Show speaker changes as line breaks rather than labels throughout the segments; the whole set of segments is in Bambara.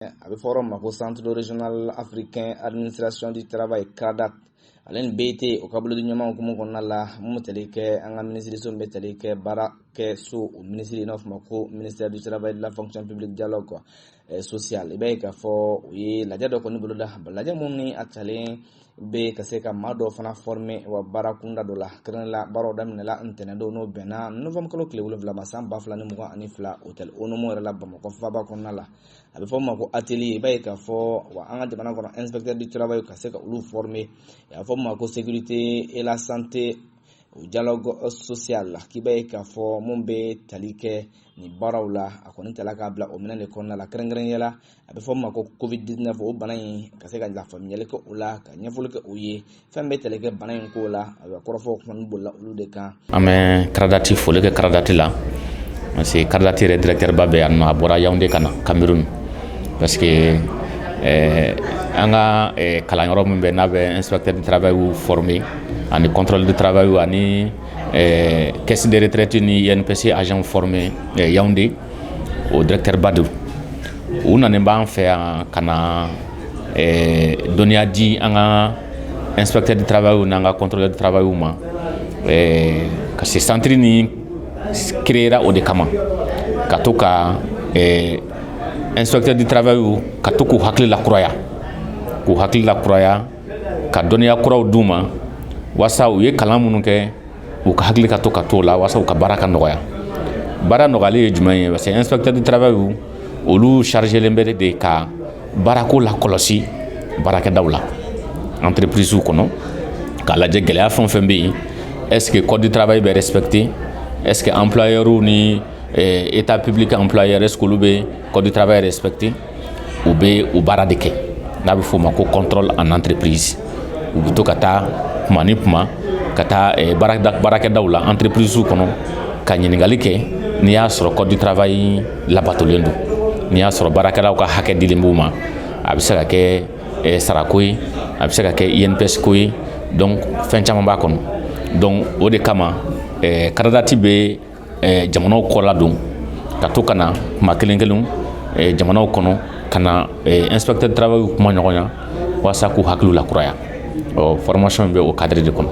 A bɛ fɔra ma ko Centre Régional Africain Administration du Travail CRADAT ale ni BT o ka bolo di ɲɔgɔn hukumu kɔnɔna la mun tali kɛ an ka minisiriso bɛ tali kɛ baara kɛ so o minisiri n'a fɔ ma ko ministère du travail de la fonction publique dialogue social. I b'a ye k'a fɔ o ye lajɛ dɔ kɔni bolo da lajɛ mun ni a talen bɛ ka se ka maa dɔ fana former wa baara kunda dɔ la kɛrɛnkɛrɛnnen la baaraw daminɛla ntɛnɛndon n'o bɛnna novembre kalo tile 7 ma san 2022 hôtel Onomo yɛrɛ la Bamakɔ faaba kɔnɔna la. A bɛ fɔ o ma ko atelier. I b'a ye k'a fɔ wa an ka jamana kɔnɔ inspecteur du travail ka se ka olu former. A fɔ o ma ko sécurité et la santé au dialogue social la k'i b'a ye k'a fɔ mun bɛ tali kɛ ni baaraw la a kɔni tala k'a bila o minɛn de kɔnɔna la kɛrɛnkɛrɛnnenya la a bɛ fɔ o ma ko covid-19 o bana in ka se ka lafaamuyali kɛ o la ka ɲɛfɔli kɛ o ye fɛn bɛ tali kɛ bana in ko la a bɛ kɔrɔfɔ kuma bolila olu de kan.
An bɛ CRADAT foli kɛ CRADAT la parce que CRADAT yɛrɛ directeur ba bɛ yan nɔ a bɔra Yaoundé ka na Cameroun parce que an ka kalanyɔrɔ min bɛ n'a bɛ inspecteur du travail formé ani contrôle du travail ani caisse de retraite ni INPC agent formé Yaoundé o directeur Badou u nanen b'an fɛ yan ka na dɔnniya di an ka inspecteur du travail n'an ka contrôleur du travail ma ka se centre ni créera o de kama ka to ka inspecteur du travail ka to k'u hakili lakuraya ka dɔnniya kuraw d'u ma wasa u ye kalan minnu kɛ u ka hakili ka to ka t'o la wasa u ka baara ka nɔgɔya. Baara nɔgɔyali ye jumɛn ye parce que inspecteur du travail olu chargelen bɛ de ka baarako la kɔlɔsi baarakɛdaw la entreprise kɔnɔ k'a lajɛ gɛlɛya fɛn o fɛn bɛ yen est-ce que code du travail bɛ respecté est-ce que employeur ni état public employeur est-ce que olu bɛ code du travail respecté u bɛ o baara de kɛ n'a bɛ f'o ma ko contrôle en entreprise u bɛ to ka taa kuma ni kuma ka taa baarakɛdaw la entreprise kɔnɔ ka ɲininkali kɛ n'i y'a sɔrɔ code du travail labatolen don n'i y'a sɔrɔ baarakɛlaw ka hakɛ dilen b'u ma a bɛ se ka kɛ sarako ye a bɛ se ka kɛ INPS ko ye donc fɛn caman b'a kɔnɔ donc o de kama CRADAT bɛ jamanaw kɔ ladon ka to ka na kuma kelen jamanaw kɔnɔ ka na inspecteur du travail kuma ɲɔgɔn ya walasa k'u hakiliw lakuraya formation bɛ o cadre de kɔnɔ.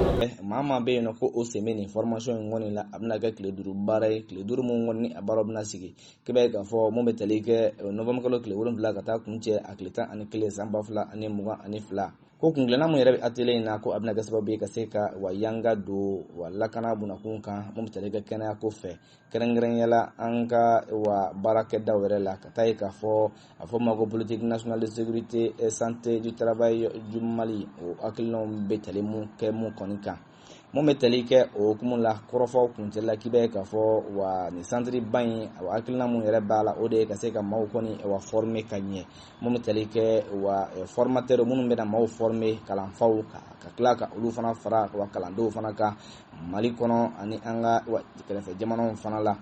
Maa bɛ yen nɔ ko o sɛmɛ nin formation in kɔni la a bɛna kɛ tile 5 baara ye tile 5 mun kɔni a baaraw bɛna sigi k'i b'a ye k'a fɔ mun bɛ tali kɛ novembre kalo tile 7 ka taa kun cɛ a tile 11 san 2022 ko kungilanna mun yɛrɛ bɛ atelier in na ko a bɛna kɛ sababu ye ka se ka wa yanga don wa lakana bunakun kan mun bɛ tali kɛ kɛnɛya ko fɛ kɛrɛnkɛrɛnnenya la an ka wa baarakɛdaw yɛrɛ la ka taa ye k'a fɔ a fɔ ma ko politique nationale de sécurité et santé du travail du Mali o hakilinaw bɛ tali mun kɛ mun kɔni kan mun bɛ tali kɛ o hukumu la kɔrɔfɔw kuncɛ la k'i b'a ye k'a fɔ wa ni centre ba in wa hakilina mun yɛrɛ b'a la o de ye ka se ka maaw kɔni wa former ka ɲɛ mun bɛ tali kɛ wa formateur minnu bɛna maaw former kalanfaw ka tila ka olu fana fara wa kalandenw fana kan Mali kɔnɔ ani an ka kɛrɛfɛ jamanaw fana la